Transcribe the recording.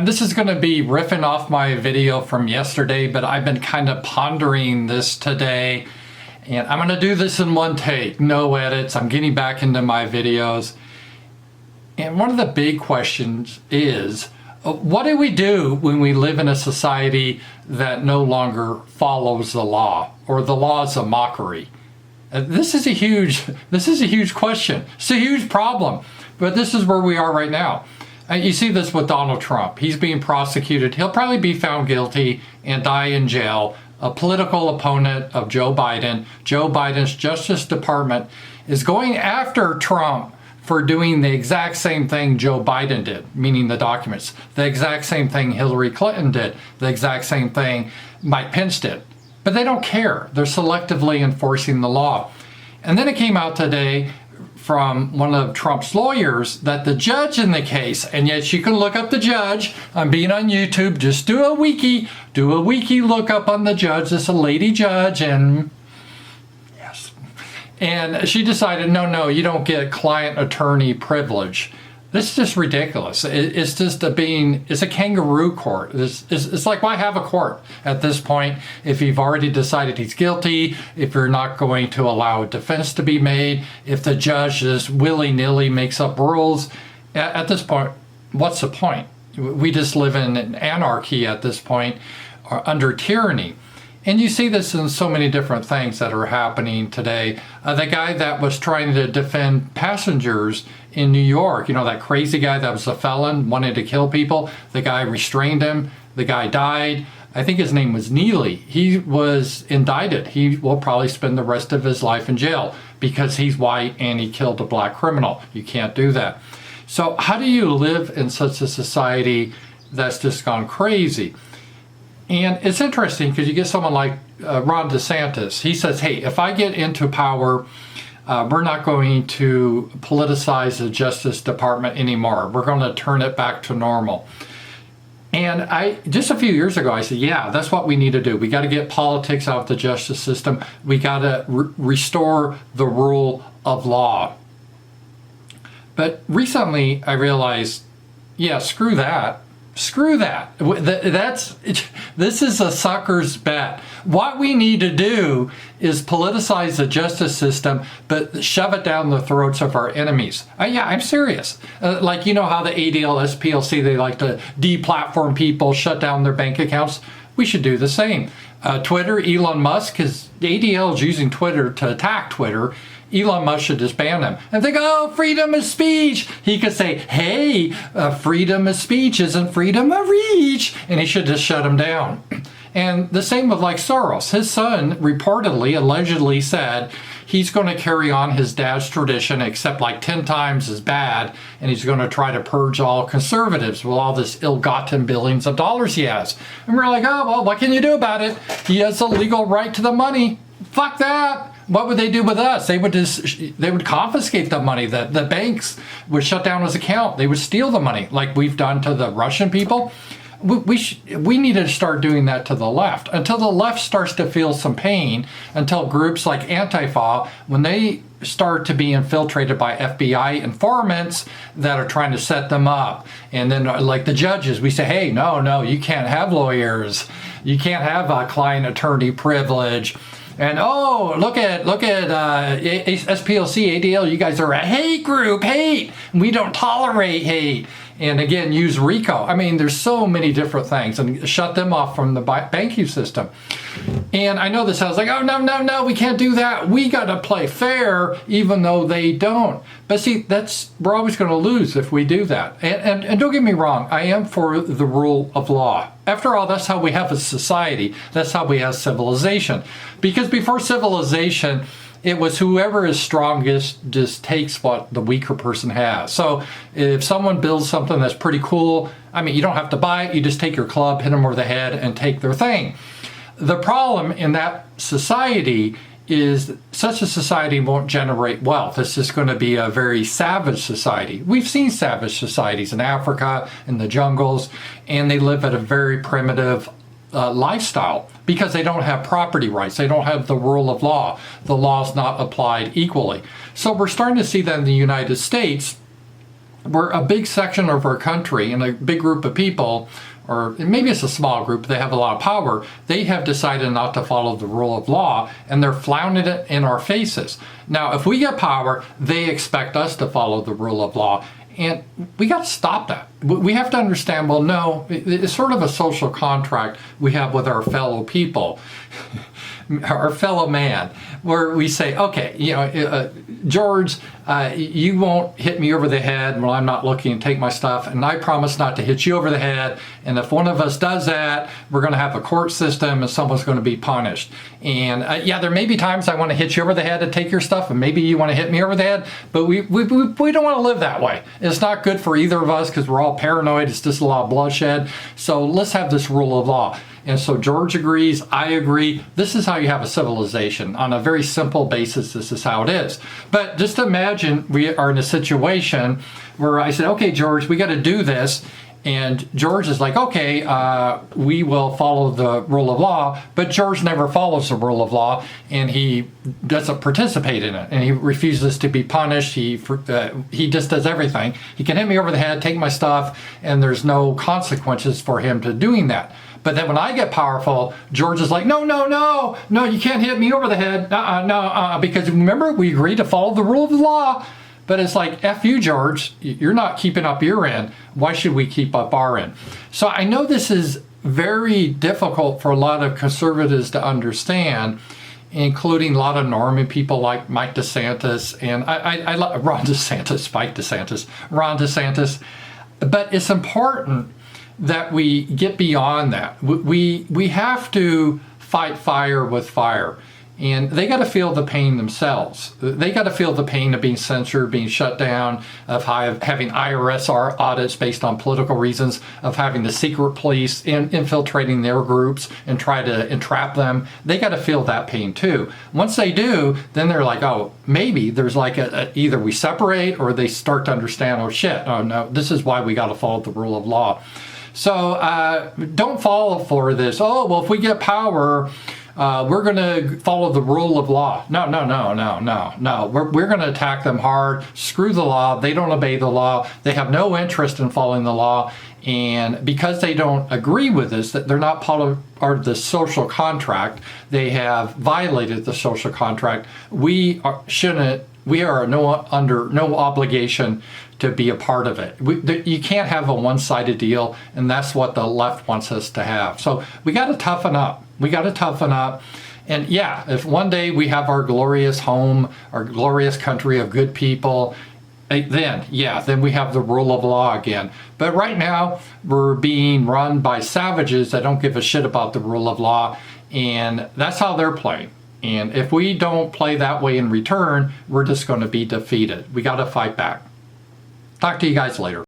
And this is going to be riffing off my video from yesterday, but I've been kind of pondering this today. And I'm going to do this in one take, no edits. I'm getting back into my videos. And one of the big questions is, what do we do when we live in a society that no longer follows the law, or the law is a mockery? This is a huge question. It's a huge problem, but this is where we are right now. You see this with Donald Trump. He's being prosecuted. He'll probably be found guilty and die in jail. A political opponent of Joe Biden. Joe Biden's Justice Department is going after Trump for doing the exact same thing Joe Biden did, meaning the documents. The exact same thing Hillary Clinton did. The exact same thing Mike Pence did. But they don't care. They're selectively enforcing the law. And then it came out today from one of Trump's lawyers that the judge in the case, and yes, you can look up the judge. I'm being on YouTube. Just do a wiki lookup on the judge. This is a lady judge, and yes. And she decided, no, you don't get client attorney privilege. This is just ridiculous. It's just it's a kangaroo court. It's like, why have a court at this point if you've already decided he's guilty, if you're not going to allow a defense to be made, if the judge just willy-nilly makes up rules? At this point, what's the point? We just live in an anarchy at this point, or under tyranny. And you see this in so many different things that are happening today. The guy that was trying to defend passengers in New York, that crazy guy that was a felon, wanted to kill people, the guy restrained him, the guy died. I think his name was Neely. He was indicted. He will probably spend the rest of his life in jail because he's white and he killed a black criminal. You can't do that. So how do you live in such a society that's just gone crazy? And it's interesting because you get someone like Ron DeSantis. He says, hey, if I get into power, we're not going to politicize the Justice Department anymore. We're going to turn it back to normal. And just a few years ago, I said, yeah, that's what we need to do. We got to get politics out of the justice system. We got to restore the rule of law. But recently I realized, yeah, screw that. Screw that. This is a sucker's bet. What we need to do is politicize the justice system, but shove it down the throats of our enemies. Yeah, I'm serious. Like, how the ADL, SPLC, they like to deplatform people, shut down their bank accounts. We should do the same. Twitter, Elon Musk, because ADL is using Twitter to attack Twitter. Elon Musk should just ban him and think, oh, freedom of speech. He could say, hey, freedom of speech isn't freedom of reach. And he should just shut him down. And the same with like Soros. His son reportedly, allegedly said he's going to carry on his dad's tradition, except like 10 times as bad. And he's going to try to purge all conservatives with all this ill-gotten billions of dollars he has. And we're like, oh, well, what can you do about it? He has a legal right to the money. Fuck that. What would they do with us? They would confiscate the money. The banks would shut down his account. They would steal the money like we've done to the Russian people. We need to start doing that to the left. Until the left starts to feel some pain, until groups like Antifa, when they start to be infiltrated by FBI informants that are trying to set them up. And then like the judges, we say, hey, no, you can't have lawyers. You can't have a client attorney privilege. And oh, look at SPLC, ADL, you guys are a hate group, hate. We don't tolerate hate. And again, use RICO. I mean, there's so many different things, and shut them off from the banking system. And I know this sounds like, oh, no, we can't do that. We got to play fair, even though they don't. But see, we're always going to lose if we do that. And don't get me wrong, I am for the rule of law. After all, that's how we have a society. That's how we have civilization. Because before civilization, it was whoever is strongest just takes what the weaker person has. So if someone builds something that's pretty cool, I mean, you don't have to buy it. You just take your club, hit them over the head, and take their thing. The problem in that society is such a society won't generate wealth. It's just going to be a very savage society. We've seen savage societies in Africa, in the jungles, and they live at a very primitive lifestyle because they don't have property rights. They don't have the rule of law. The law's not applied equally. So we're starting to see that in the United States, where a big section of our country and a big group of people, or maybe it's a small group, they have a lot of power, they have decided not to follow the rule of law, and they're flaunting it in our faces. Now, if we get power, they expect us to follow the rule of law. And we got to stop that. We have to understand, well, no, it's sort of a social contract we have with our fellow people, our fellow man, where we say, okay, George, you won't hit me over the head when I'm not looking and take my stuff, and I promise not to hit you over the head. And if one of us does that, we're going to have a court system and someone's going to be punished. And yeah, there may be times I want to hit you over the head and take your stuff, and maybe you want to hit me over the head, but we don't want to live that way. It's not good for either of us because we're all paranoid. It's just a lot of bloodshed. So let's have this rule of law. And so George agrees, I agree. This is how you have a civilization. On a very simple basis, this is how it is. But just imagine we are in a situation where I said, okay, George, we got to do this. And George is like, okay, we will follow the rule of law, but George never follows the rule of law, and he doesn't participate in it, and he refuses to be punished. He just does everything. He can hit me over the head, take my stuff, and there's no consequences for him to doing that. But then when I get powerful, George is like, no, you can't hit me over the head. Because remember, we agreed to follow the rule of the law. But it's like, F you, George, you're not keeping up your end. Why should we keep up our end? So I know this is very difficult for a lot of conservatives to understand, including a lot of normie people like Mike DeSantis, and I like Ron DeSantis. But it's important that we get beyond that. We have to fight fire with fire. And they got to feel the pain themselves. They got to feel the pain of being censored, being shut down, of having IRS audits based on political reasons, of having the secret police infiltrating their groups and try to entrap them. They got to feel that pain too. Once they do, then they're like, oh, maybe there's like either we separate or they start to understand, oh shit, oh no, this is why we got to follow the rule of law. So don't fall for this, oh, well, if we get power, we're going to follow the rule of law. No. We're going to attack them hard. Screw the law. They don't obey the law. They have no interest in following the law. And because they don't agree with this, that they're not part of the social contract, they have violated the social contract. We are under no obligation to be a part of it. You can't have a one-sided deal, and that's what the left wants us to have. So we got to toughen up. And yeah, if one day we have our glorious home, our glorious country of good people, then we have the rule of law again. But right now, we're being run by savages that don't give a shit about the rule of law, and that's how they're playing. And if we don't play that way in return, we're just going to be defeated. We got to fight back. Talk to you guys later.